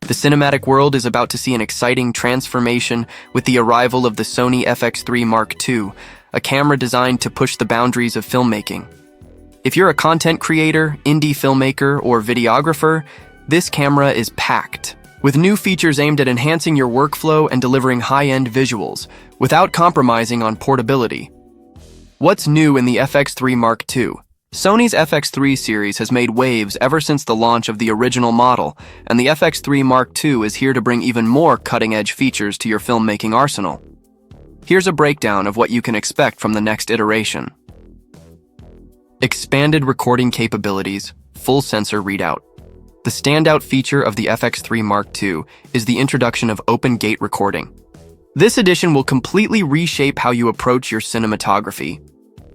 The cinematic world is about to see an exciting transformation with the arrival of the Sony FX3 Mark II, a camera designed to push the boundaries of filmmaking. If you're a content creator, indie filmmaker, or videographer, this camera is packed, with new features aimed at enhancing your workflow and delivering high-end visuals, without compromising on portability. What's new in the FX3 Mark II? Sony's FX3 series has made waves ever since the launch of the original model, and the FX3 Mark II is here to bring even more cutting-edge features to your filmmaking arsenal. Here's a breakdown of what you can expect from the next iteration. Expanded recording capabilities, full sensor readout. The standout feature of the FX3 Mark II is the introduction of open gate recording. This addition will completely reshape how you approach your cinematography.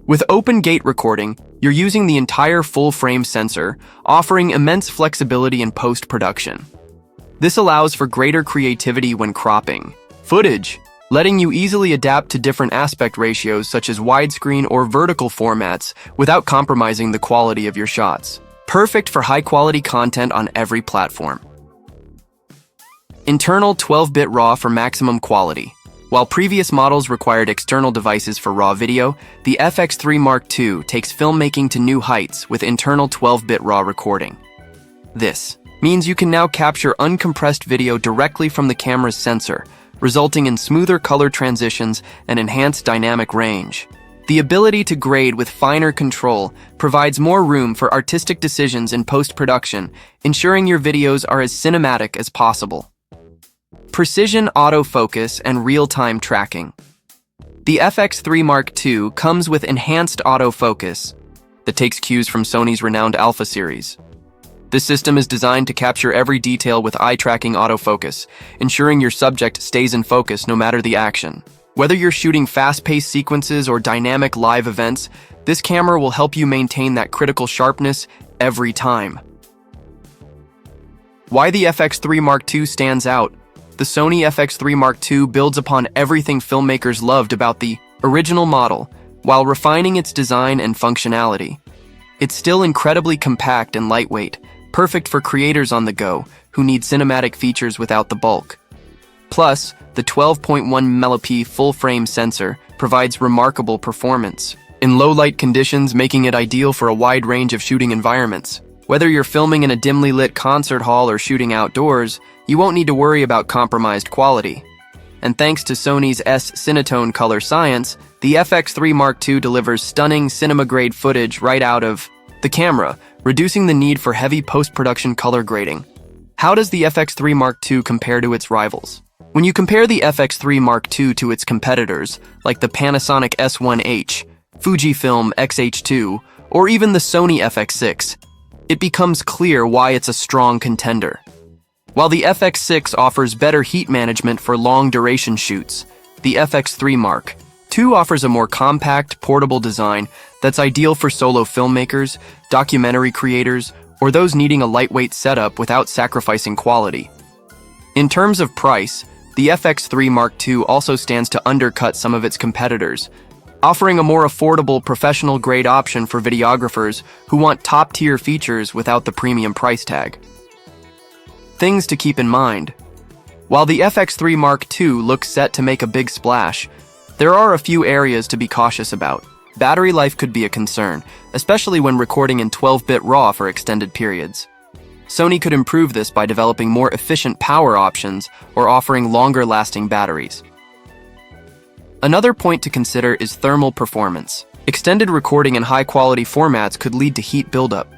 With open gate recording, you're using the entire full-frame sensor, offering immense flexibility in post-production. This allows for greater creativity when cropping footage, letting you easily adapt to different aspect ratios such as widescreen or vertical formats without compromising the quality of your shots. Perfect for high-quality content on every platform. Internal 12-bit RAW for maximum quality. While previous models required external devices for raw video, the FX3 Mark II takes filmmaking to new heights with internal 12-bit RAW recording. This means you can now capture uncompressed video directly from the camera's sensor, resulting in smoother color transitions and enhanced dynamic range. The ability to grade with finer control provides more room for artistic decisions in post-production, ensuring your videos are as cinematic as possible. Precision autofocus and real-time tracking. The FX3 Mark II comes with enhanced autofocus that takes cues from Sony's renowned Alpha series. This system is designed to capture every detail with eye-tracking autofocus, ensuring your subject stays in focus no matter the action. Whether you're shooting fast-paced sequences or dynamic live events, this camera will help you maintain that critical sharpness every time. Why the FX3 Mark II stands out? The Sony FX3 Mark II builds upon everything filmmakers loved about the original model, while refining its design and functionality. It's still incredibly compact and lightweight, perfect for creators on the go who need cinematic features without the bulk. Plus, the 12.1MP full-frame sensor provides remarkable performance in low-light conditions, making it ideal for a wide range of shooting environments. Whether you're filming in a dimly lit concert hall or shooting outdoors, you won't need to worry about compromised quality. And thanks to Sony's S-Cinetone color science, the FX3 Mark II delivers stunning cinema-grade footage right out of the camera, reducing the need for heavy post-production color grading. How does the FX3 Mark II compare to its rivals? When you compare the FX3 Mark II to its competitors, like the Panasonic S1H, Fujifilm X-H2, or even the Sony FX6, it becomes clear why it's a strong contender. While the FX6 offers better heat management for long-duration shoots, the FX3 Mark II offers a more compact, portable design that's ideal for solo filmmakers, documentary creators, or those needing a lightweight setup without sacrificing quality. In terms of price, the FX3 Mark II also stands to undercut some of its competitors, offering a more affordable professional-grade option for videographers who want top-tier features without the premium price tag. Things to keep in mind. While the FX3 Mark II looks set to make a big splash, there are a few areas to be cautious about. Battery life could be a concern, especially when recording in 12-bit RAW for extended periods. Sony could improve this by developing more efficient power options or offering longer-lasting batteries. Another point to consider is thermal performance. Extended recording in high-quality formats could lead to heat buildup.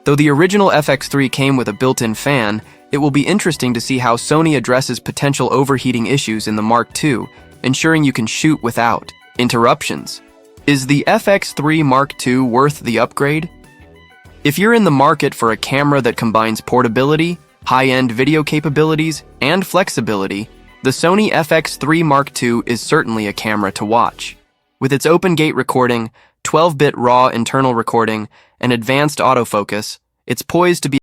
Though the original FX3 came with a built-in fan, it will be interesting to see how Sony addresses potential overheating issues in the Mark II, ensuring you can shoot without interruptions. Is the FX3 Mark II worth the upgrade? If you're in the market for a camera that combines portability, high-end video capabilities, and flexibility, the Sony FX3 Mark II is certainly a camera to watch. With its open gate recording, 12-bit RAW internal recording, and advanced autofocus, it's poised to be